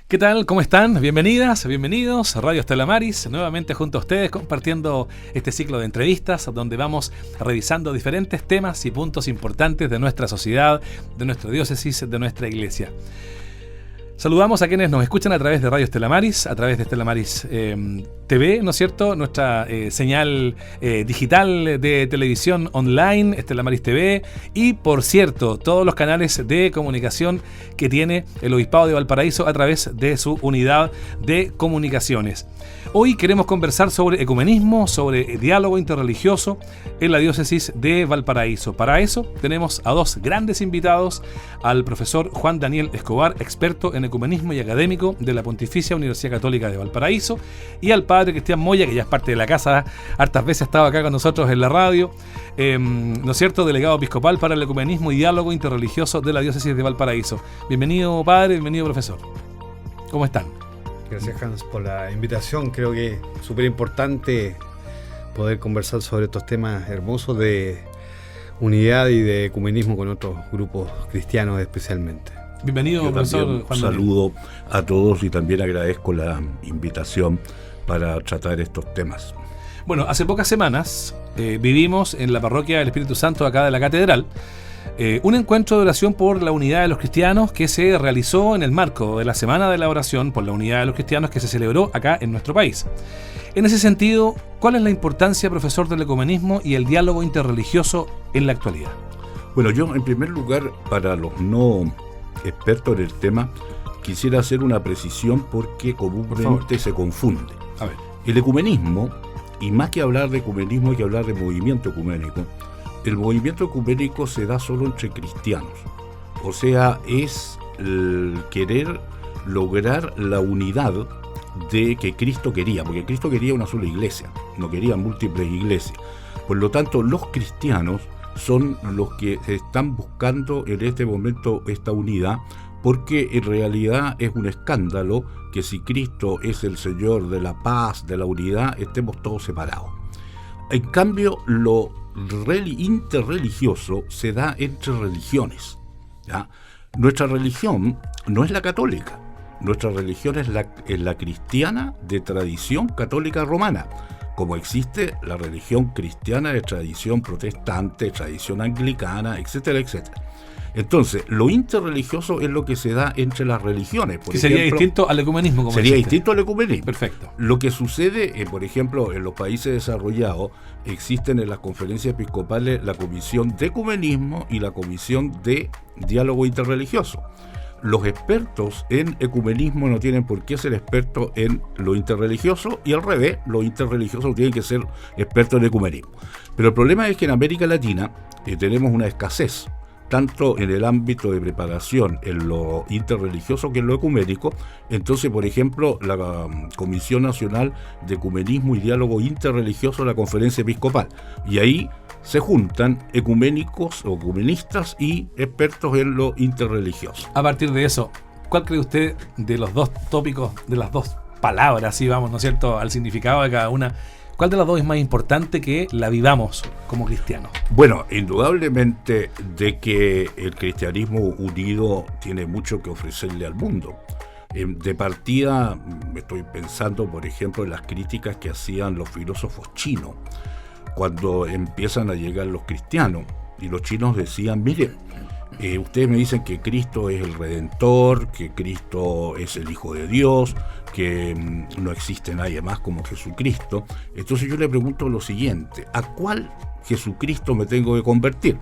¿Qué tal? ¿Cómo están? Bienvenidas, bienvenidos a Radio Estela Maris, nuevamente junto a ustedes compartiendo este ciclo de entrevistas donde vamos revisando diferentes temas y puntos importantes de nuestra sociedad, de nuestra diócesis, de nuestra iglesia. Saludamos a quienes nos escuchan a través de Radio Estela Maris, a través de Estela Maris TV, ¿no es cierto? Nuestra señal digital de televisión online, Estela Maris TV, y por cierto, todos los canales de comunicación que tiene el Obispado de Valparaíso a través de su unidad de comunicaciones. Hoy queremos conversar sobre ecumenismo, sobre diálogo interreligioso en la diócesis de Valparaíso. Para eso tenemos a dos grandes invitados, al profesor Juan Daniel Escobar, experto en ecumenismo y académico de la Pontificia Universidad Católica de Valparaíso, y al padre Cristian Moya, que ya es parte de la casa, hartas veces ha estado acá con nosotros en la radio, ¿no es cierto?, delegado episcopal para el ecumenismo y diálogo interreligioso de la diócesis de Valparaíso. Bienvenido, padre, bienvenido, profesor. ¿Cómo están? Gracias, Hans, por la invitación. Creo que es súper importante poder conversar sobre estos temas hermosos de unidad y de ecumenismo con otros grupos cristianos especialmente. Bienvenido, Yo profesor también Juan Daniel. saludo a todos y también agradezco la invitación para tratar estos temas. Bueno, hace pocas semanas vivimos en la parroquia del Espíritu Santo acá de la Catedral un encuentro de oración por la unidad de los cristianos que se realizó en el marco de la Semana de la Oración por la Unidad de los Cristianos que se celebró acá en nuestro país. En ese sentido, ¿cuál es la importancia, profesor, del ecumenismo y el diálogo interreligioso en la actualidad? Bueno, yo en primer lugar, para los no expertos en el tema, quisiera hacer una precisión porque comúnmente se confunde. A ver. El ecumenismo, y más que hablar de ecumenismo hay que hablar de movimiento ecuménico. El movimiento ecuménico se da solo entre cristianos, o sea, es el querer lograr la unidad de que Cristo quería, porque Cristo quería una sola iglesia, no quería múltiples iglesias. Por lo tanto, los cristianos son los que están buscando en este momento esta unidad, porque en realidad es un escándalo que si Cristo es el Señor de la paz, de la unidad, estemos todos separados. En cambio, lo interreligioso se da entre religiones, ¿ya? Nuestra religión no es la católica, nuestra religión es la cristiana de tradición católica romana, como existe la religión cristiana de tradición protestante, tradición anglicana, etcétera, etcétera. Entonces, lo interreligioso es lo que se da entre las religiones. Que sería distinto al ecumenismo, como sería dijiste. distinto al ecumenismo. Perfecto. Lo que sucede, por ejemplo, en los países desarrollados, existen en las conferencias episcopales la comisión de ecumenismo y la comisión de diálogo interreligioso. Los expertos en ecumenismo no tienen por qué ser expertos en lo interreligioso y al revés, los interreligiosos tienen que ser expertos en ecumenismo. Pero el problema es que en América Latina tenemos una escasez, tanto en el ámbito de preparación en lo interreligioso que en lo ecuménico. Entonces, por ejemplo, la Comisión Nacional de Ecumenismo y Diálogo Interreligioso de la Conferencia Episcopal, y ahí se juntan ecuménicos o ecumenistas y expertos en lo interreligioso. A partir de eso, ¿cuál cree usted de los dos tópicos, de las dos palabras, si vamos, ¿no es cierto?, al significado de cada una? ¿Cuál de las dos es más importante que la vivamos como cristianos? Bueno, indudablemente de que el cristianismo unido tiene mucho que ofrecerle al mundo. De partida, estoy pensando, por ejemplo, en las críticas que hacían los filósofos chinos, cuando empiezan a llegar los cristianos, y los chinos decían, mire, ustedes me dicen que Cristo es el Redentor, que Cristo es el Hijo de Dios, que no existe nadie más como Jesucristo. Entonces yo le pregunto lo siguiente, ¿a cuál Jesucristo me tengo que convertir?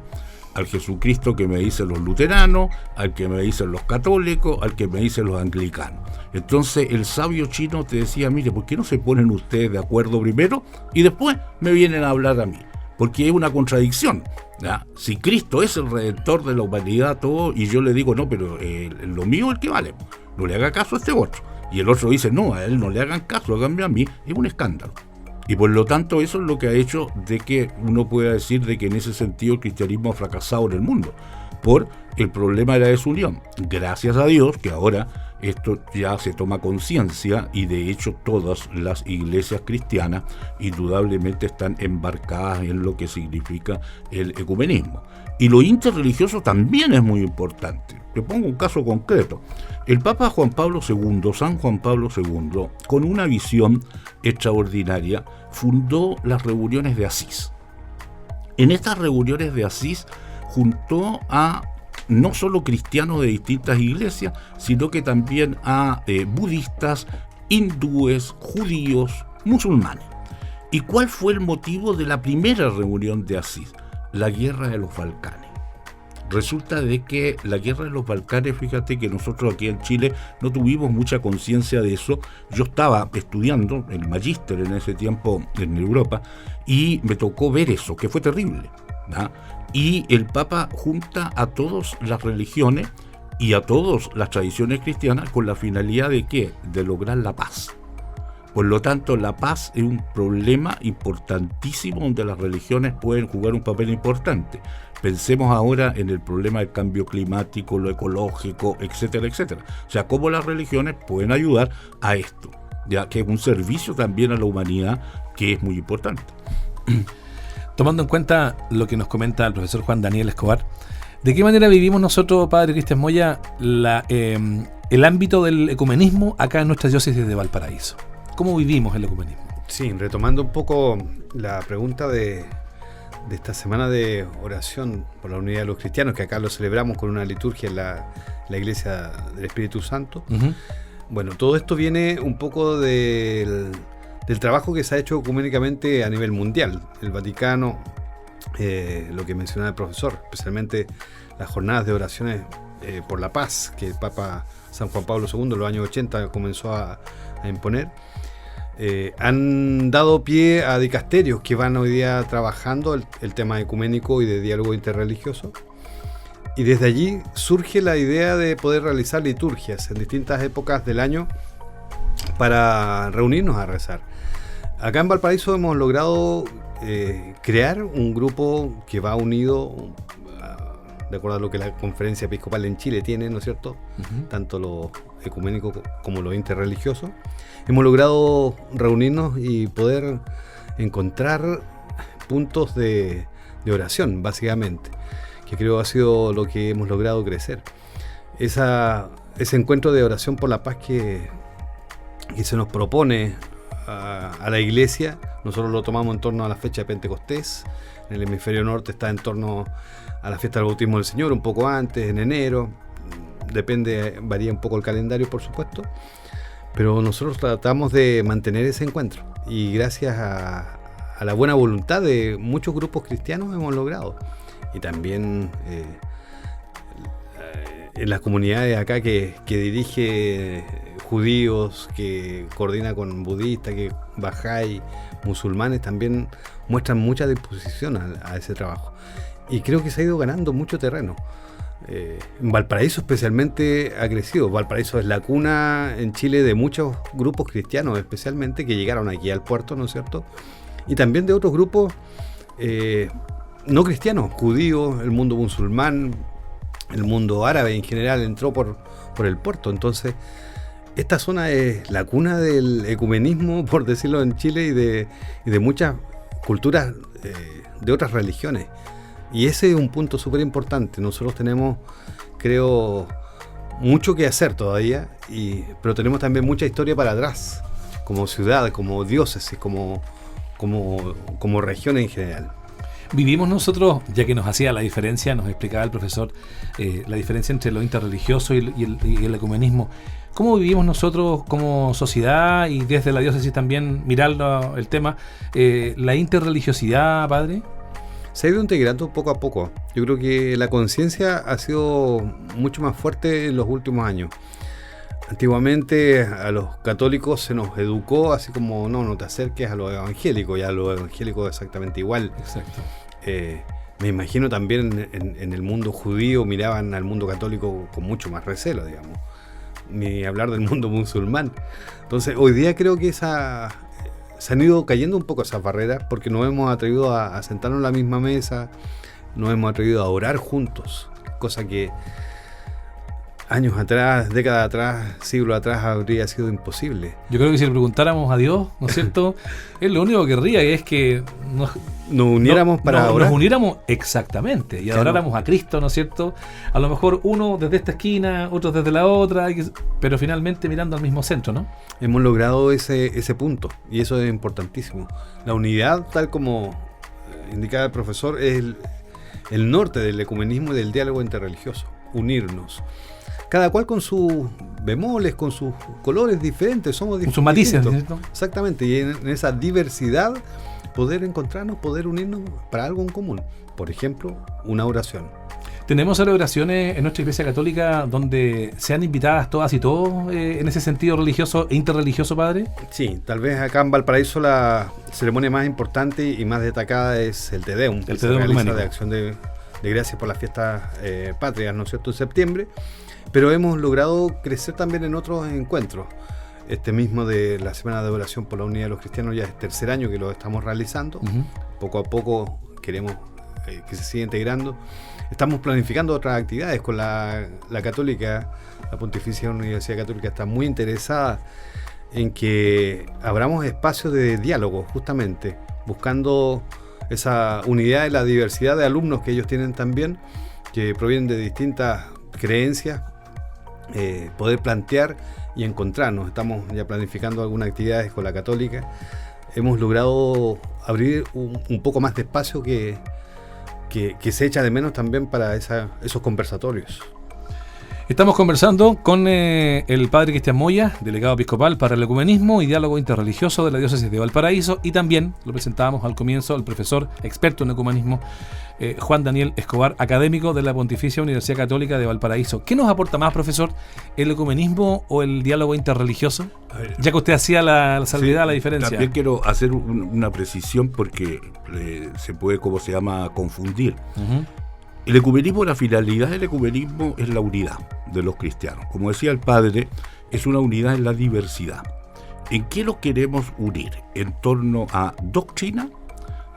¿Al Jesucristo que me dicen los luteranos, al que me dicen los católicos, al que me dicen los anglicanos? Entonces el sabio chino te decía, mire, ¿por qué no se ponen ustedes de acuerdo primero y después me vienen a hablar a mí? Porque es una contradicción, ¿ya? Si Cristo es el Redentor de la humanidad, todo, y yo le digo, no, pero lo mío es el que vale, no le haga caso a este otro. Y el otro dice, no, a él no le hagan caso, háganme a mí, es un escándalo. Y por lo tanto eso es lo que ha hecho de que uno pueda decir de que en ese sentido el cristianismo ha fracasado en el mundo, por el problema de la desunión. Gracias a Dios que ahora esto ya se toma conciencia y de hecho todas las iglesias cristianas indudablemente están embarcadas en lo que significa el ecumenismo. Y lo interreligioso también es muy importante. Te pongo un caso concreto. El Papa Juan Pablo II, San Juan Pablo II, con una visión extraordinaria, fundó las reuniones de Asís. En estas reuniones de Asís juntó a no solo cristianos de distintas iglesias, sino que también a budistas, hindúes, judíos, musulmanes. ¿Y cuál fue el motivo de la primera reunión de Asís? La guerra de los Balcanes. Resulta de que la guerra de los Balcanes, fíjate que nosotros aquí en Chile no tuvimos mucha conciencia de eso. Yo estaba estudiando el magíster en ese tiempo en Europa y me tocó ver eso, que fue terrible, ¿no? Y el Papa junta a todas las religiones y a todas las tradiciones cristianas con la finalidad de ¿qué? De lograr la paz. Por lo tanto, la paz es un problema importantísimo donde las religiones pueden jugar un papel importante. Pensemos ahora en el problema del cambio climático, lo ecológico, etcétera, etcétera. O sea, cómo las religiones pueden ayudar a esto, ya que es un servicio también a la humanidad que es muy importante. Tomando en cuenta lo que nos comenta el profesor Juan Daniel Escobar, ¿de qué manera vivimos nosotros, padre Cristian Moya, el ámbito del ecumenismo acá en nuestra diócesis de Valparaíso? ¿Cómo vivimos el ecumenismo? Sí, retomando un poco la pregunta de esta semana de oración por la unidad de los cristianos, que acá lo celebramos con una liturgia en la Iglesia del Espíritu Santo. Uh-huh. Bueno, todo esto viene un poco del trabajo que se ha hecho ecuménicamente a nivel mundial. El Vaticano, lo que mencionaba el profesor, especialmente las jornadas de oraciones por la paz, que el Papa San Juan Pablo II en los años 80 comenzó a imponer, han dado pie a dicasterios que van hoy día trabajando el tema ecuménico y de diálogo interreligioso. Y desde allí surge la idea de poder realizar liturgias en distintas épocas del año para reunirnos a rezar. Acá en Valparaíso hemos logrado crear un grupo que va unido, de acuerdo a lo que la Conferencia Episcopal en Chile tiene, ¿no es cierto? Uh-huh. Tanto lo ecuménico como lo interreligioso. Hemos logrado reunirnos y poder encontrar puntos de oración, básicamente, que creo ha sido lo que hemos logrado crecer. Ese encuentro de oración por la paz que se nos propone a la Iglesia, nosotros lo tomamos en torno a la fecha de Pentecostés. En el hemisferio norte está en torno a la fiesta del bautismo del Señor, un poco antes, en enero. Depende, varía un poco el calendario, por supuesto. Pero nosotros tratamos de mantener ese encuentro. Y gracias a la buena voluntad de muchos grupos cristianos hemos logrado. Y también en las comunidades acá que dirige judíos, que coordina con budistas, que bahá'í, musulmanes, también muestran mucha disposición a ese trabajo. Y creo que se ha ido ganando mucho terreno. En Valparaíso especialmente ha crecido. Valparaíso es la cuna en Chile de muchos grupos cristianos, especialmente, que llegaron aquí al puerto, ¿no es cierto? Y también de otros grupos no cristianos, judíos, el mundo musulmán, el mundo árabe en general entró por el puerto. Entonces, esta zona es la cuna del ecumenismo, por decirlo, en Chile y de muchas culturas de otras religiones. Y ese es un punto súper importante. Nosotros tenemos, creo, mucho que hacer todavía, pero tenemos también mucha historia para atrás, como ciudad, como diócesis, como región en general. Vivimos nosotros, ya que nos hacía la diferencia, nos explicaba el profesor, la diferencia entre lo interreligioso y el ecumenismo. ¿Cómo vivimos nosotros como sociedad y desde la diócesis también mirando el tema, la interreligiosidad, padre? Se ha ido integrando poco a poco. Yo creo que la conciencia ha sido mucho más fuerte en los últimos años. Antiguamente a los católicos se nos educó así como no te acerques a lo evangélico, ya lo evangélico es exactamente igual. Exacto. Me imagino también en el mundo judío miraban al mundo católico con mucho más recelo, digamos. Ni hablar del mundo musulmán. Entonces hoy día creo que se han ido cayendo un poco esas barreras porque nos hemos atrevido a sentarnos en la misma mesa, nos hemos atrevido a orar juntos, cosa que años atrás, décadas atrás, siglos atrás habría sido imposible. Yo creo que si le preguntáramos a Dios, ¿no es cierto? Él lo único que querría es que nos uniéramos para nos uniéramos exactamente y adoráramos a Cristo, ¿no es cierto? A lo mejor uno desde esta esquina, otro desde la otra, pero finalmente mirando al mismo centro, ¿no? Hemos logrado ese punto y eso es importantísimo. La unidad, tal como indicaba el profesor, es el norte del ecumenismo y del diálogo interreligioso, unirnos. Cada cual con sus bemoles, con sus colores diferentes, somos con sus matices, ¿cierto? Exactamente, y en esa diversidad poder encontrarnos, poder unirnos para algo en común. Por ejemplo, una oración. Tenemos celebraciones en nuestra Iglesia Católica donde sean invitadas todas y todos en ese sentido religioso e interreligioso, padre. Sí, tal vez acá en Valparaíso la ceremonia más importante y más destacada es el Te Deum, que se realiza de acción de gracias por las fiestas patrias, ¿no es cierto?, en septiembre. Pero hemos logrado crecer también en otros encuentros. Este mismo de la Semana de Oración por la Unidad de los Cristianos ya es el tercer año que lo estamos realizando. Poco a poco queremos que se siga integrando. Estamos planificando otras actividades con la Católica. La Pontificia Universidad Católica está muy interesada en que abramos espacios de diálogo, justamente, buscando esa unidad y la diversidad de alumnos que ellos tienen también, que provienen de distintas creencias, poder plantear y encontrarnos. Estamos ya planificando algunas actividades con la Católica. Hemos logrado abrir un poco más de espacio que se echa de menos también para esos conversatorios. Estamos conversando con el padre Cristian Moya, delegado episcopal para el ecumenismo y diálogo interreligioso de la diócesis de Valparaíso, y también lo presentábamos al comienzo al profesor experto en ecumenismo Juan Daniel Escobar, académico de la Pontificia Universidad Católica de Valparaíso. ¿Qué nos aporta más, profesor, el ecumenismo o el diálogo interreligioso? Ya que usted hacía la salvedad, sí, la diferencia. También quiero hacer una precisión porque se puede, ¿cómo se llama?, confundir. El ecumenismo, la finalidad del ecumenismo es la unidad de los cristianos. Como decía el padre, es una unidad en la diversidad. ¿En qué los queremos unir? En torno a doctrina,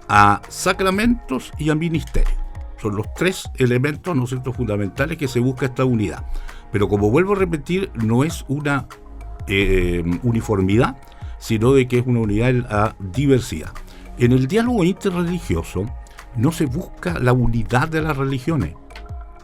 a sacramentos y a ministerio. Son los tres elementos, ¿no es cierto?, fundamentales que se busca esta unidad. Pero como vuelvo a repetir, no es una uniformidad, sino de que es una unidad en la diversidad. En el diálogo interreligioso no se busca la unidad de las religiones,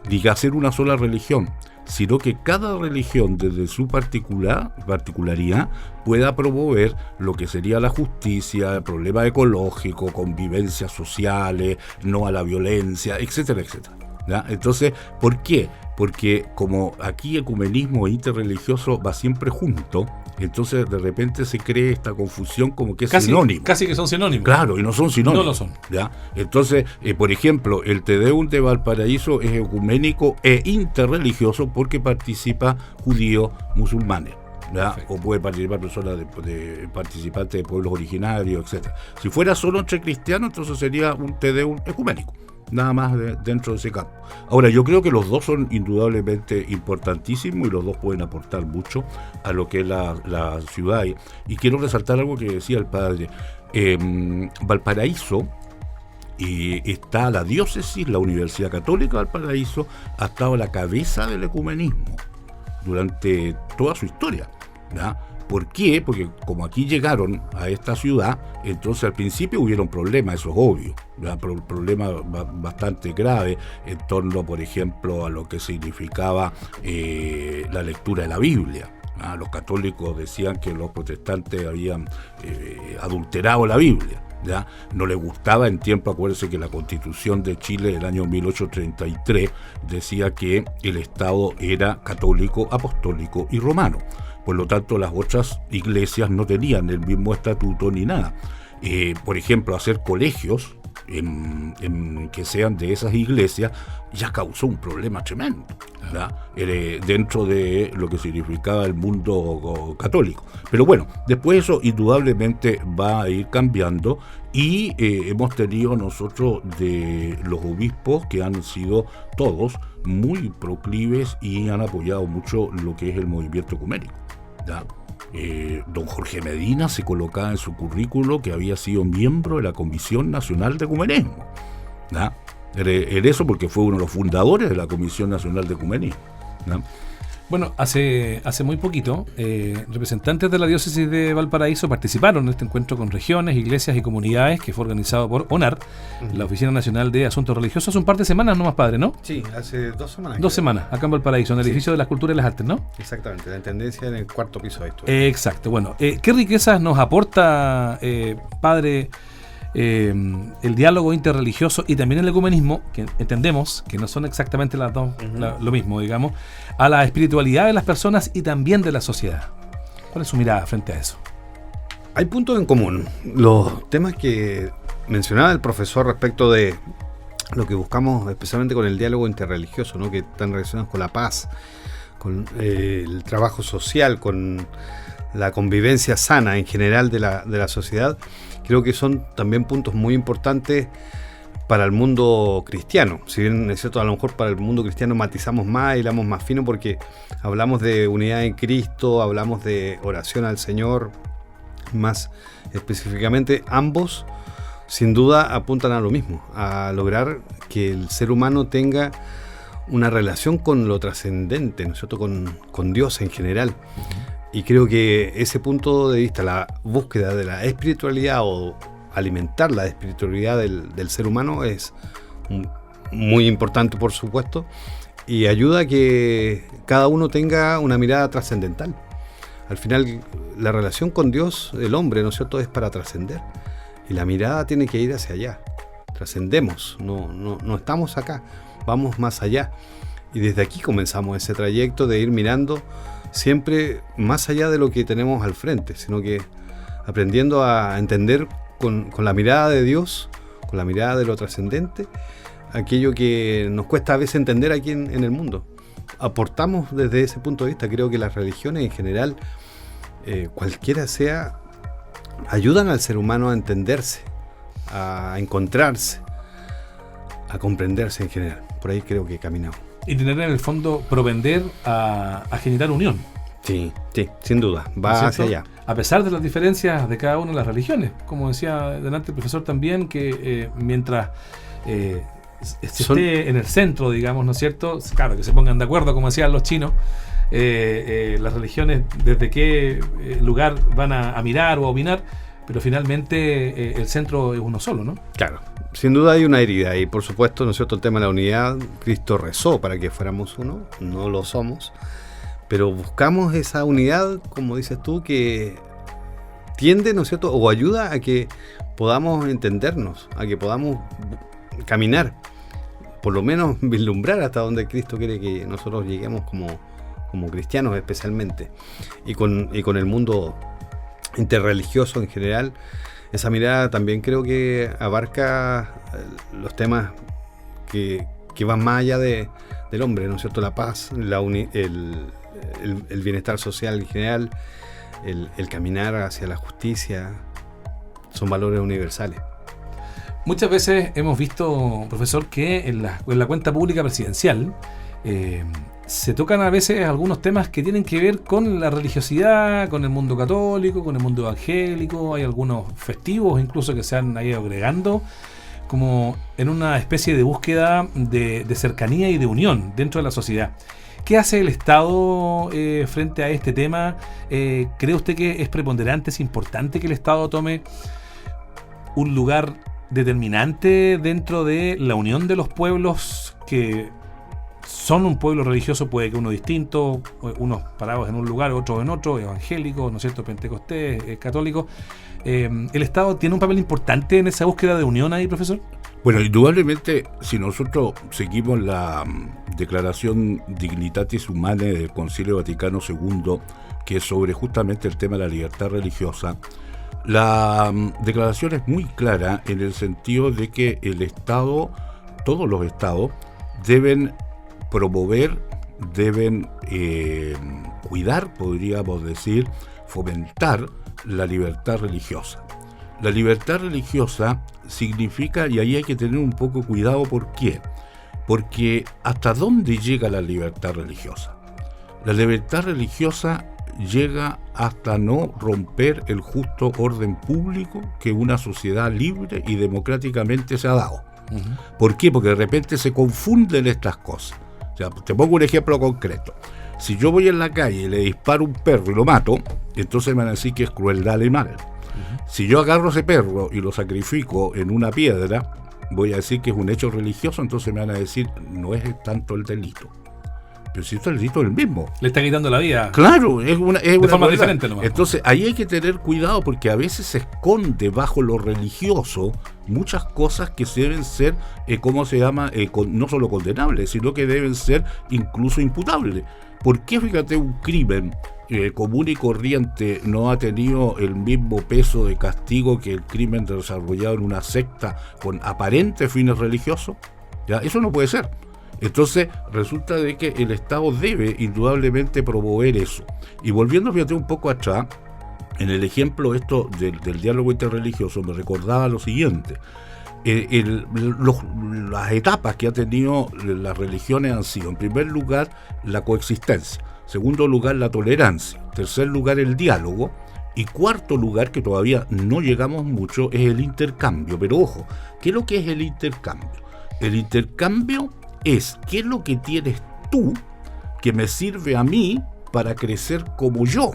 ni hacer una sola religión, sino que cada religión desde su particularidad pueda promover lo que sería la justicia, el problema ecológico, convivencias sociales, no a la violencia, etcétera, etcétera. ¿Ya? Entonces, ¿por qué? Porque como aquí ecumenismo e interreligioso va siempre junto, entonces de repente se cree esta confusión como que es sinónimo. Casi que son sinónimos. Claro, y no son sinónimos. No lo son. ¿Ya? Entonces, por ejemplo, el Te Deum de Valparaíso es ecuménico e interreligioso porque participa judíos, musulmanes. O puede participar personas de participantes de pueblos originarios, etcétera. Si fuera solo entre cristianos, entonces sería un Te Deum ecuménico. Nada más dentro de ese campo. Ahora, yo creo que los dos son indudablemente importantísimos y los dos pueden aportar mucho a lo que es la ciudad. Y quiero resaltar algo que decía el padre. Valparaíso, está la diócesis, la Universidad Católica de Valparaíso, ha estado a la cabeza del ecumenismo durante toda su historia, ¿ya? ¿Por qué? Porque como aquí llegaron a esta ciudad, entonces al principio hubieron problemas, eso es obvio, problemas bastante graves en torno, por ejemplo, a lo que significaba la lectura de la Biblia. Los católicos decían que los protestantes habían adulterado la Biblia. ¿Ya? No le gustaba en tiempo, acuérdense que la Constitución de Chile del año 1833 decía que el Estado era católico, apostólico y romano. Por lo tanto, las otras iglesias no tenían el mismo estatuto ni nada. Por ejemplo, hacer colegios que sean de esas iglesias ya causó un problema tremendo, dentro de lo que significaba el mundo católico. Pero bueno, después eso indudablemente va a ir cambiando y hemos tenido nosotros de los obispos que han sido todos muy proclives y han apoyado mucho lo que es el movimiento ecuménico. Don Jorge Medina se colocaba en su currículo que había sido miembro de la Comisión Nacional de Ecumenismo. En eso porque fue uno de los fundadores de la Comisión Nacional de Ecumenismo. Bueno, hace muy poquito, representantes de la diócesis de Valparaíso participaron en este encuentro con regiones, iglesias y comunidades que fue organizado por ONAR, la Oficina Nacional de Asuntos Religiosos, hace un par de semanas nomás, padre, ¿no? Sí, hace 2 semanas. 2 semanas, acá en Valparaíso, en el edificio de las Culturas y las Artes, ¿no? Exactamente, la intendencia en el 4º piso de esto. Exacto, bueno, ¿qué riquezas nos aporta, padre, el diálogo interreligioso y también el ecumenismo, que entendemos que no son exactamente las dos lo mismo, digamos, a la espiritualidad de las personas y también de la sociedad? ¿Cuál es su mirada frente a eso? Hay puntos en común. Los temas que mencionaba el profesor respecto de lo que buscamos especialmente con el diálogo interreligioso, ¿no? Que están relacionados con la paz, con el trabajo social, con la convivencia sana en general de la sociedad, creo que son también puntos muy importantes para el mundo cristiano. Si bien es cierto, a lo mejor para el mundo cristiano matizamos más, hilamos más fino, porque hablamos de unidad en Cristo, hablamos de oración al Señor, más específicamente, ambos sin duda apuntan a lo mismo, a lograr que el ser humano tenga una relación con lo trascendente, ¿no es cierto?, con Dios en general. Y creo que ese punto de vista, la búsqueda de la espiritualidad o alimentar la espiritualidad del ser humano es muy importante, por supuesto, y ayuda a que cada uno tenga una mirada trascendental. Al final, la relación con Dios, el hombre, ¿no es cierto?, es para trascender. Y la mirada tiene que ir hacia allá. Trascendemos, no estamos acá, vamos más allá. Y desde aquí comenzamos ese trayecto de ir mirando siempre más allá de lo que tenemos al frente, sino que aprendiendo a entender con la mirada de Dios, con la mirada de lo trascendente, aquello que nos cuesta a veces entender aquí en el mundo. Aportamos desde ese punto de vista. Creo que las religiones en general, cualquiera sea, ayudan al ser humano a entenderse, a encontrarse, a comprenderse en general. Por ahí creo que caminamos. Y tener en el fondo propender a generar unión. Sí, sin duda, va hacia allá. A pesar de las diferencias de cada una de las religiones. Como decía delante el profesor también, que mientras esté en el centro, digamos, ¿no es cierto? Claro, que se pongan de acuerdo, como decían los chinos, las religiones desde qué lugar van a mirar o a opinar, pero finalmente el centro es uno solo, ¿no? Claro, sin duda hay una herida y por supuesto, ¿no es cierto?, el tema de la unidad. Cristo rezó para que fuéramos uno, no lo somos, pero buscamos esa unidad, como dices tú, que tiende, ¿no es cierto?, o ayuda a que podamos entendernos, a que podamos caminar, por lo menos vislumbrar hasta donde Cristo quiere que nosotros lleguemos como cristianos especialmente, y con el mundo interreligioso en general. Esa mirada también creo que abarca los temas que van más allá del hombre, ¿no es cierto? La paz, el bienestar social en general, el caminar hacia la justicia, son valores universales. Muchas veces hemos visto, profesor, que en la cuenta pública presidencial se tocan a veces algunos temas que tienen que ver con la religiosidad, con el mundo católico, con el mundo evangélico. Hay algunos festivos incluso que se han ido agregando como en una especie de búsqueda de cercanía y de unión dentro de la sociedad. ¿Qué hace el Estado frente a este tema? ¿Cree usted que es preponderante, es importante que el Estado tome un lugar determinante dentro de la unión de los pueblos que son un pueblo religioso? Puede que uno distinto, unos parados en un lugar, otros en otro, evangélicos, ¿no es cierto?, pentecostés, católicos. ¿El Estado tiene un papel importante en esa búsqueda de unión ahí, profesor? Bueno, indudablemente, si nosotros seguimos la Declaración Dignitatis Humanae del Concilio Vaticano II, que es sobre justamente el tema de la libertad religiosa, la declaración es muy clara en el sentido de que el Estado, todos los Estados, deben promover, deben cuidar, podríamos decir, fomentar la libertad religiosa. La libertad religiosa significa, y ahí hay que tener un poco cuidado, ¿por qué? Porque ¿hasta dónde llega la libertad religiosa? La libertad religiosa llega hasta no romper el justo orden público que una sociedad libre y democráticamente se ha dado. ¿Por qué? Porque de repente se confunden estas cosas. O sea, te pongo un ejemplo concreto. Si yo voy en la calle y le disparo a un perro y lo mato, entonces me van a decir que es crueldad animal. Si yo agarro a ese perro y lo sacrifico en una piedra, voy a decir que es un hecho religioso, entonces me van a decir, no es tanto el delito. Pero si esto el delito es el mismo. Le está quitando la vida. Claro, es una forma diferente nomás. Entonces ahí hay que tener cuidado porque a veces se esconde bajo lo religioso muchas cosas que deben ser, no solo condenables, sino que deben ser incluso imputables. ¿Por qué, fíjate, un crimen común y corriente no ha tenido el mismo peso de castigo que el crimen desarrollado en una secta con aparentes fines religiosos? ¿Ya? Eso no puede ser. Entonces resulta de que el Estado debe indudablemente promover eso. Y volviendo, fíjate, un poco atrás, en el ejemplo esto del diálogo interreligioso me recordaba lo siguiente. Las etapas que ha tenido las religiones han sido, en primer lugar, la coexistencia, segundo lugar, la tolerancia, tercer lugar, el diálogo, y cuarto lugar, que todavía no llegamos mucho, es el intercambio. Pero ojo, ¿qué es lo que es el intercambio? El intercambio es qué es lo que tienes tú que me sirve a mí para crecer como yo,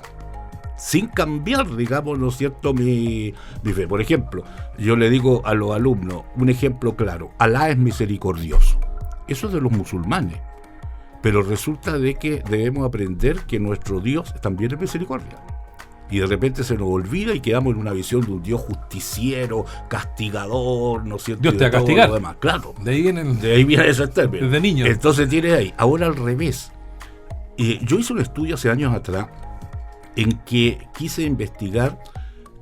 sin cambiar, digamos, ¿no es cierto?, mi fe. Por ejemplo, yo le digo a los alumnos, un ejemplo claro, Alá es misericordioso. Eso es de los musulmanes. Pero resulta de que debemos aprender que nuestro Dios también es misericordia. Y de repente se nos olvida y quedamos en una visión de un Dios justiciero, castigador, ¿no es cierto? Dios te va a castigar. Lo demás. Claro. De ahí viene ese término. Desde niño. Entonces tienes ahí. Ahora al revés. Yo hice un estudio hace años atrás en que quise investigar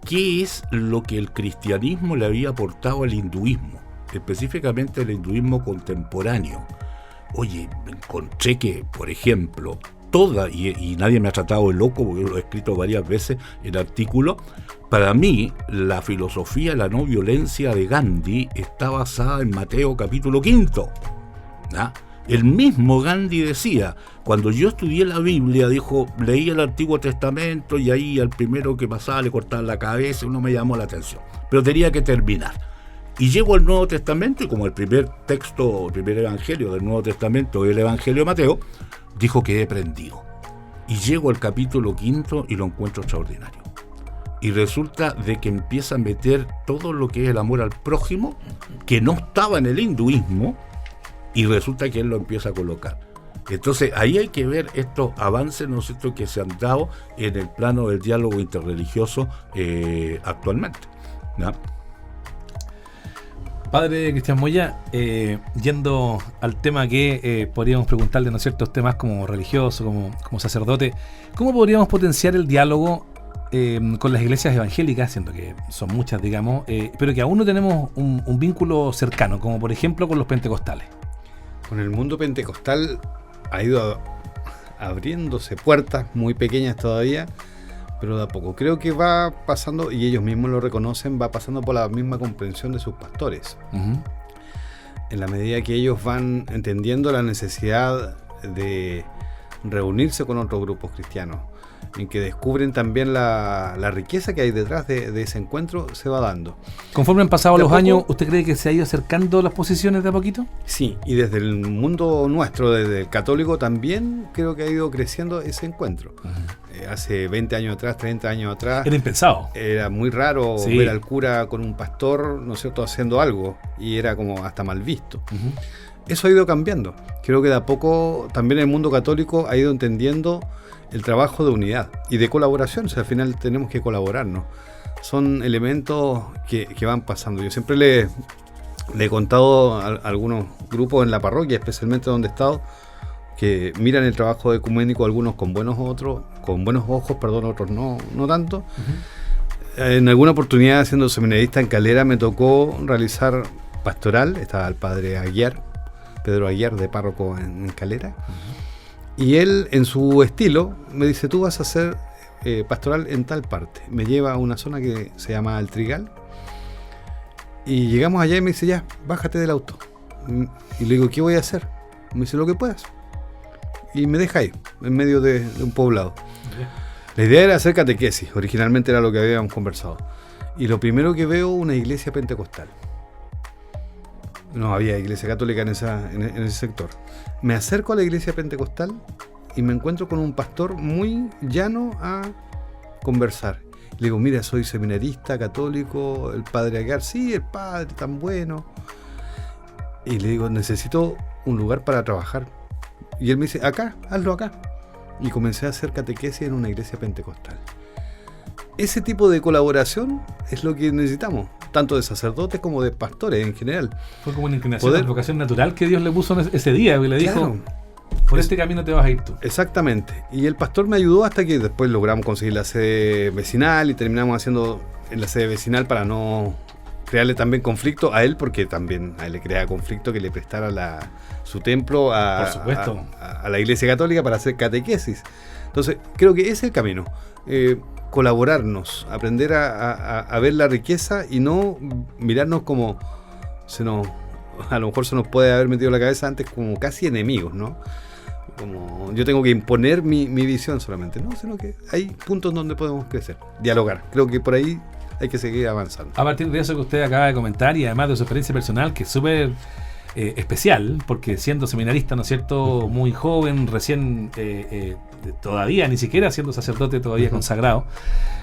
qué es lo que el cristianismo le había aportado al hinduismo, específicamente al hinduismo contemporáneo. Oye, encontré que, por ejemplo, y nadie me ha tratado de loco porque lo he escrito varias veces en artículos, para mí la filosofía de la no violencia de Gandhi está basada en Mateo capítulo 5. ¿Ah? El mismo Gandhi decía, cuando yo estudié la Biblia, dijo, leí el Antiguo Testamento y ahí al primero que pasaba le cortaban la cabeza y no me llamó la atención, pero tenía que terminar. Y llego al Nuevo Testamento y como el primer texto, el primer evangelio del Nuevo Testamento es el Evangelio de Mateo, dijo que he aprendido. Y llego al capítulo 5 y lo encuentro extraordinario. Y resulta de que empieza a meter todo lo que es el amor al prójimo, que no estaba en el hinduismo, y resulta que él lo empieza a colocar. Entonces ahí hay que ver estos avances, ¿no es cierto?, que se han dado en el plano del diálogo interreligioso actualmente, ¿no? Padre Cristian Moya, yendo al tema que podríamos preguntarle, ¿no es cierto?, temas como religioso, como sacerdote, ¿cómo podríamos potenciar el diálogo con las iglesias evangélicas, siendo que son muchas, digamos, pero que aún no tenemos un vínculo cercano, como por ejemplo con los pentecostales? Con el mundo pentecostal ha ido abriéndose puertas muy pequeñas todavía, pero de a poco. Creo que va pasando, y ellos mismos lo reconocen, va pasando por la misma comprensión de sus pastores. Uh-huh. En la medida que ellos van entendiendo la necesidad de reunirse con otros grupos cristianos, en que descubren también la riqueza que hay detrás de ese encuentro, se va dando. Conforme han pasado los años, ¿usted cree que se ha ido acercando las posiciones de a poquito? Sí, y desde el mundo nuestro, desde el católico, también creo que ha ido creciendo ese encuentro. Uh-huh. Hace 20 años atrás, 30 años atrás... Era impensado. Era muy raro ver al cura con un pastor, ¿no es cierto?, haciendo algo, y era como hasta mal visto. Uh-huh. Eso ha ido cambiando. Creo que de a poco también el mundo católico ha ido entendiendo el trabajo de unidad y de colaboración. O sea, al final tenemos que colaborarnos. Son elementos que van pasando. Yo siempre le he contado a algunos grupos en la parroquia, especialmente donde he estado, que miran el trabajo ecuménico, algunos con buenos ojos, otros no tanto. Uh-huh. En alguna oportunidad, siendo seminarista en Calera, me tocó realizar pastoral. Estaba el padre Pedro Aguiar, de párroco en Calera. Uh-huh. Y él, en su estilo, me dice, tú vas a hacer pastoral en tal parte. Me lleva a una zona que se llama El Trigal. Y llegamos allá y me dice, ya, bájate del auto. Y le digo, ¿qué voy a hacer? Me dice, lo que puedas. Y me deja ahí, en medio de un poblado. Okay. La idea era hacer catequesis. Originalmente era lo que habíamos conversado. Y lo primero que veo, una iglesia pentecostal. No había iglesia católica en ese sector. Me acerco a la iglesia pentecostal y me encuentro con un pastor muy llano a conversar. Le digo, mira, soy seminarista católico, el padre Aguiar, sí, el padre tan bueno. Y le digo, necesito un lugar para trabajar. Y él me dice, acá, hazlo acá. Y comencé a hacer catequesis en una iglesia pentecostal. Ese tipo de colaboración es lo que necesitamos, tanto de sacerdotes como de pastores en general. Fue como una inclinación, una vocación natural que Dios le puso ese día y le dijo, por este camino te vas a ir tú. Exactamente. Y el pastor me ayudó hasta que después logramos conseguir la sede vecinal y terminamos haciendo en la sede vecinal para no crearle también conflicto a él, porque también a él le crea conflicto que le prestara su templo por supuesto, a la iglesia católica para hacer catequesis. Entonces, creo que ese es el camino. Colaborarnos, aprender a ver la riqueza y no mirarnos como a lo mejor se nos puede haber metido en la cabeza antes como casi enemigos, ¿no? Como yo tengo que imponer mi visión solamente, no, sino que hay puntos donde podemos crecer, dialogar. Creo que por ahí hay que seguir avanzando. A partir de eso que usted acaba de comentar y además de su experiencia personal, que es súper especial, porque siendo seminarista, ¿no es cierto?, muy joven, recién todavía, ni siquiera siendo sacerdote todavía consagrado,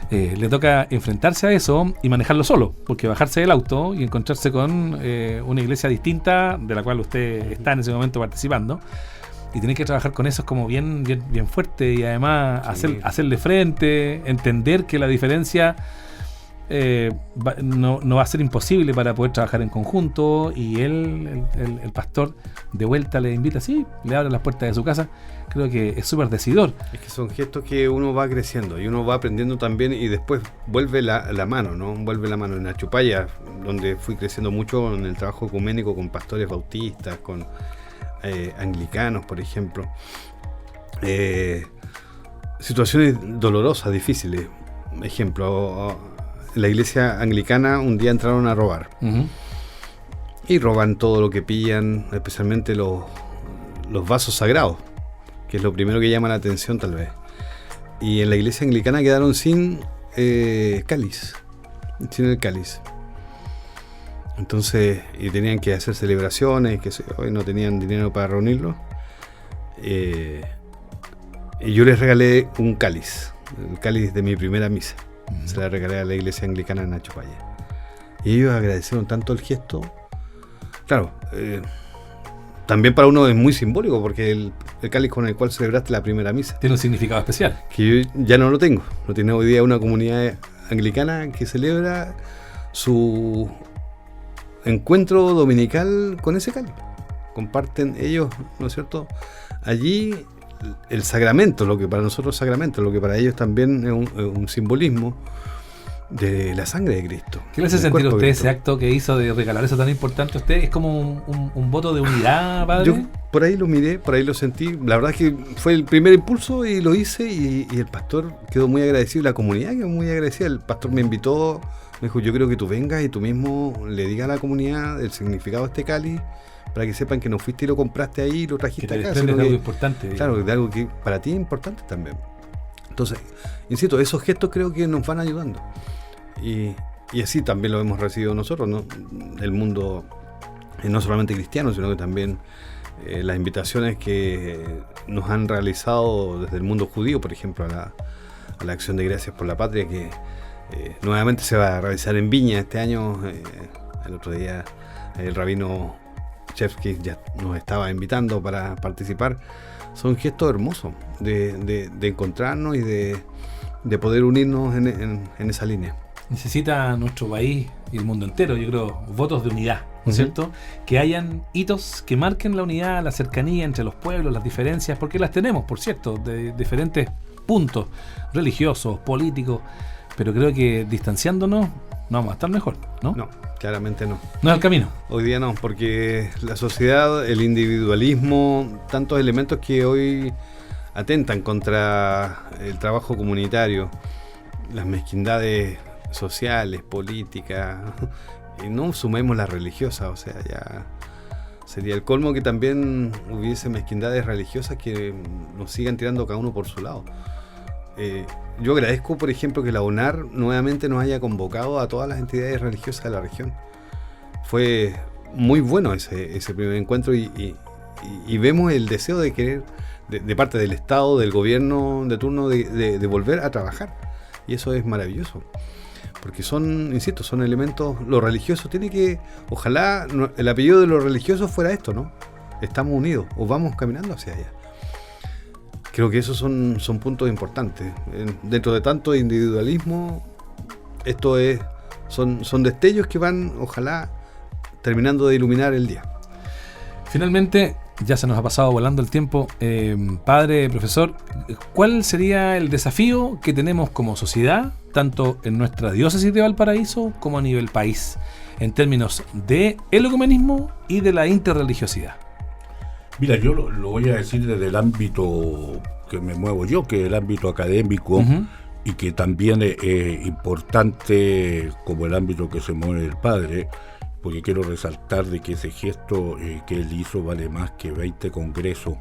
le toca enfrentarse a eso y manejarlo solo, porque bajarse del auto y encontrarse con una iglesia distinta de la cual usted está en ese momento participando, y tener que trabajar con eso es como bien fuerte, y además hacerle frente, entender que la diferencia no va a ser imposible para poder trabajar en conjunto. Y él, el pastor, de vuelta le invita, sí, le abre las puertas de su casa. Creo que es súper decidor. Es que son gestos que uno va creciendo y uno va aprendiendo también, y después vuelve la mano, ¿no? Vuelve la mano en Achupaya, donde fui creciendo mucho en el trabajo ecuménico con pastores bautistas, con anglicanos, por ejemplo. Situaciones dolorosas, difíciles. Ejemplo, en la iglesia anglicana un día entraron a robar. Uh-huh. Y roban todo lo que pillan, especialmente los vasos sagrados, que es lo primero que llama la atención tal vez. Y en la iglesia anglicana quedaron sin cáliz, sin el cáliz. Entonces, y tenían que hacer celebraciones, que hoy no tenían dinero para reunirlo. Y yo les regalé un cáliz, el cáliz de mi primera misa. Se la regalé a la iglesia anglicana en Achupaya. Y ellos agradecieron tanto el gesto. Claro, también para uno es muy simbólico, porque el cáliz con el cual celebraste la primera misa tiene un significado especial. Que yo ya no lo tengo. No tiene hoy día una comunidad anglicana que celebra su encuentro dominical con ese cáliz. Comparten ellos, ¿no es cierto?, allí el sacramento, lo que para nosotros es sacramento, lo que para ellos también es un simbolismo de la sangre de Cristo. ¿Qué le hace sentir a usted ese acto que hizo de regalar eso tan importante a usted? ¿Es como un voto de unidad, padre? Yo por ahí lo miré, por ahí lo sentí. La verdad es que fue el primer impulso y lo hice, y el pastor quedó muy agradecido, la comunidad quedó muy agradecida. El pastor me invitó, me dijo, yo creo que tú vengas y tú mismo le digas a la comunidad el significado de este cáliz, para que sepan que no fuiste y lo compraste ahí y lo trajiste acá. Que algo importante. Claro, de algo que para ti es importante también. Entonces, insisto, esos gestos creo que nos van ayudando. Y así también lo hemos recibido nosotros, ¿no? El mundo, no solamente cristiano, sino que también las invitaciones que nos han realizado desde el mundo judío, por ejemplo, a la acción de Gracias por la Patria, que nuevamente se va a realizar en Viña este año. El otro día el rabino Chevsky ya nos estaba invitando para participar. Son gestos hermosos de encontrarnos y de poder unirnos en esa línea. Necesita nuestro país y el mundo entero, yo creo, votos de unidad, ¿no es cierto? Que hayan hitos que marquen la unidad, la cercanía entre los pueblos, las diferencias, porque las tenemos, por cierto, de diferentes puntos, religiosos, políticos, pero creo que distanciándonos no vamos a estar mejor, ¿no? No, claramente no. No es el camino. Hoy día no, porque la sociedad, el individualismo, tantos elementos que hoy atentan contra el trabajo comunitario, las mezquindades sociales, políticas, y no sumemos las religiosas, o sea, ya sería el colmo que también hubiese mezquindades religiosas que nos sigan tirando cada uno por su lado. Yo agradezco, por ejemplo, que la UNAR nuevamente nos haya convocado a todas las entidades religiosas de la región. Fue muy bueno ese primer encuentro, y vemos el deseo de querer de parte del Estado, del gobierno de turno, de volver a trabajar. Y eso es maravilloso. Porque son, insisto, son elementos, lo religioso tiene que, ojalá el apellido de los religiosos fuera esto, ¿no? Estamos unidos, o vamos caminando hacia allá. Creo que esos son puntos importantes. Dentro de tanto individualismo, esto son destellos que van, ojalá, terminando de iluminar el día. Finalmente, ya se nos ha pasado volando el tiempo. Padre, profesor, ¿cuál sería el desafío que tenemos como sociedad, tanto en nuestra diócesis de Valparaíso como a nivel país, en términos de el ecumenismo y de la interreligiosidad? Mira, yo lo voy a decir desde el ámbito que me muevo yo, que es el ámbito académico, y que también es importante como el ámbito que se mueve el padre, porque quiero resaltar de que ese gesto que él hizo vale más que 20 congresos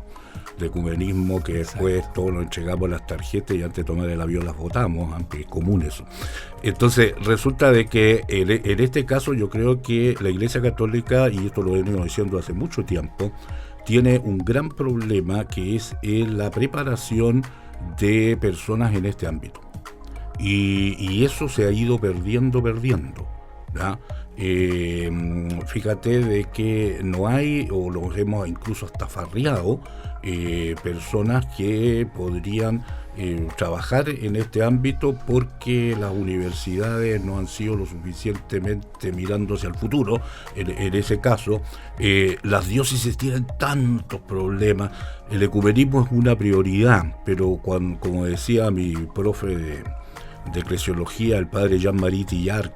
de ecumenismo, que después todos nos entregamos las tarjetas y antes de tomar el avión las votamos, aunque es común eso. Entonces resulta de que en este caso yo creo que la Iglesia Católica, y esto lo he venido diciendo hace mucho tiempo, tiene un gran problema, que es la preparación de personas en este ámbito. Y eso se ha ido perdiendo, ¿verdad? Fíjate de que no hay, o los hemos incluso hasta farreado, personas que podrían trabajar en este ámbito, porque las universidades no han sido lo suficientemente mirándose al futuro. En ese caso, las diócesis tienen tantos problemas. El ecumenismo es una prioridad, pero como decía mi profe de eclesiología, el padre Jean-Marie Tillard,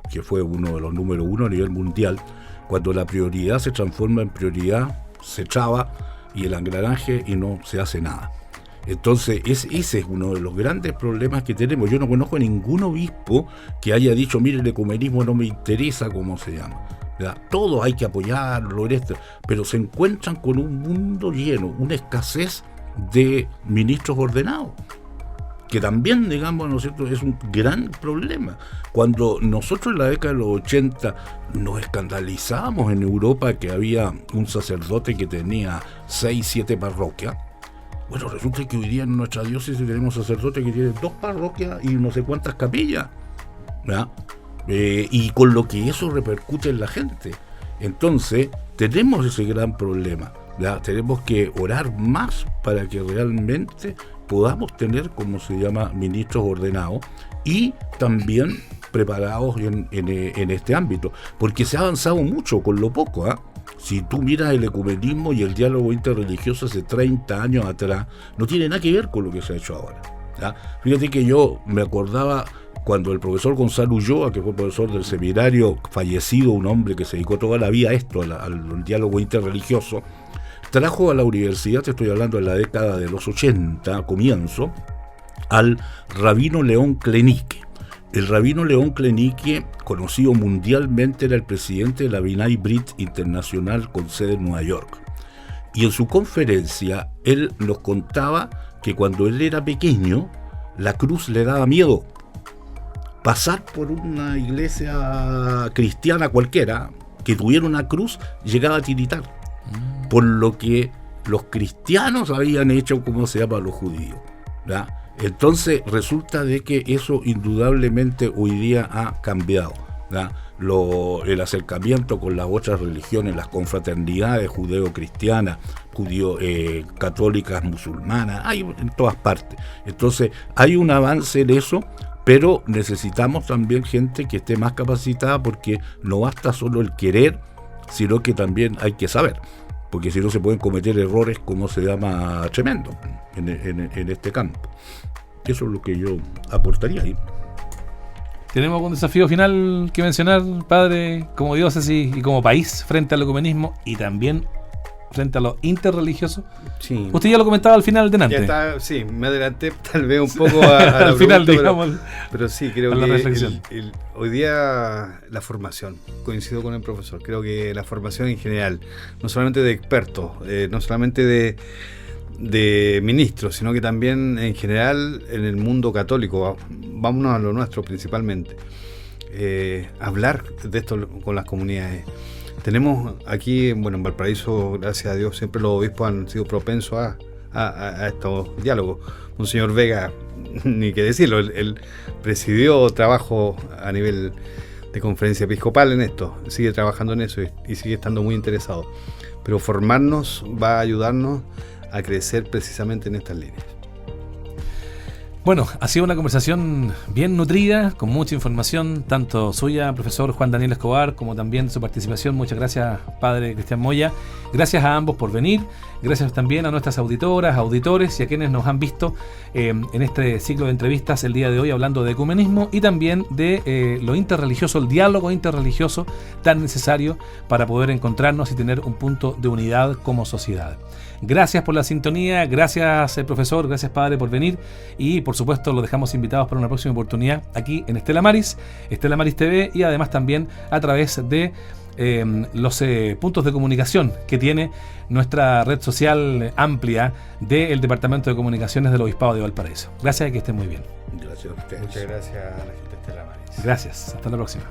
que fue uno de los número 1 a nivel mundial, cuando la prioridad se transforma en prioridad, se traba y el engranaje y no se hace nada. Entonces ese es uno de los grandes problemas que tenemos. Yo no conozco a ningún obispo que haya dicho, mire, el ecumenismo no me interesa cómo se llama, ¿verdad? Todo hay que apoyarlo, pero se encuentran con un mundo lleno, una escasez de ministros ordenados, que también, digamos, ¿no es cierto?, es un gran problema. Cuando nosotros en la década de los 80 nos escandalizábamos en Europa que había un sacerdote que tenía 6, 7 parroquias, bueno, resulta que hoy día en nuestra diócesis tenemos sacerdotes que tienen 2 parroquias y no sé cuántas capillas, ¿verdad? Y con lo que eso repercute en la gente. Entonces, tenemos ese gran problema, ¿verdad? Tenemos que orar más para que realmente podamos tener, como se llama, ministros ordenados y también preparados en este ámbito, porque se ha avanzado mucho con lo poco, ¿eh? Si tú miras el ecumenismo y el diálogo interreligioso hace 30 años atrás, no tiene nada que ver con lo que se ha hecho ahora, ¿ya? Fíjate que yo me acordaba cuando el profesor Gonzalo Ulloa, que fue profesor del seminario, fallecido, un hombre que se dedicó toda la vida a esto, al diálogo interreligioso, trajo a la universidad, te estoy hablando de la década de los 80, comienzo, al rabino León Klenique. El rabino León Klenique, conocido mundialmente, era el presidente de la B'nai B'rith Internacional con sede en Nueva York. Y en su conferencia, él nos contaba que cuando él era pequeño, la cruz le daba miedo. Pasar por una iglesia cristiana cualquiera que tuviera una cruz, llegaba a tiritar, por lo que los cristianos habían hecho, como se llama, los judíos, ¿verdad? Entonces resulta de que eso indudablemente hoy día ha cambiado, ¿verdad? El acercamiento con las otras religiones, las confraternidades judeo-cristianas, católicas, musulmanas, hay en todas partes. Entonces hay un avance en eso, pero necesitamos también gente que esté más capacitada, porque no basta solo el querer, sino que también hay que saber, porque si no se pueden cometer errores, como se llama, tremendo en este campo. Eso es lo que yo aportaría ahí. ¿Tenemos algún desafío final que mencionar, padre, como diócesis y como país, frente al ecumenismo y también frente a lo interreligioso? Sí. Usted ya lo comentaba al final delante. Ya está, sí, me adelanté tal vez un poco a la al final, pregunta, digamos. pero sí, creo la que reflexión. Hoy día la formación, coincido con el profesor, creo que la formación en general, no solamente de expertos, no solamente de ministros, sino que también en general en el mundo católico, vámonos a lo nuestro principalmente, hablar de esto con las comunidades. Tenemos aquí, bueno, en Valparaíso, gracias a Dios, siempre los obispos han sido propensos a estos diálogos. Monseñor Vega, ni qué decirlo, él presidió trabajo a nivel de conferencia episcopal en esto, sigue trabajando en eso y sigue estando muy interesado. Pero formarnos va a ayudarnos a crecer precisamente en estas líneas. Bueno, ha sido una conversación bien nutrida, con mucha información, tanto suya, profesor Juan Daniel Escobar, como también de su participación. Muchas gracias, padre Cristian Moya. Gracias a ambos por venir. Gracias también a nuestras auditoras, auditores y a quienes nos han visto en este ciclo de entrevistas el día de hoy, hablando de ecumenismo y también de lo interreligioso, el diálogo interreligioso tan necesario para poder encontrarnos y tener un punto de unidad como sociedad. Gracias por la sintonía, gracias profesor, gracias padre por venir y por supuesto los dejamos invitados para una próxima oportunidad aquí en Estela Maris TV y además también a través de los puntos de comunicación que tiene nuestra red social amplia del Departamento de Comunicaciones del Obispado de Valparaíso. Gracias y que estén muy bien. Gracias a ustedes. Muchas gracias a la gente de Estela Maris. Gracias, hasta la próxima.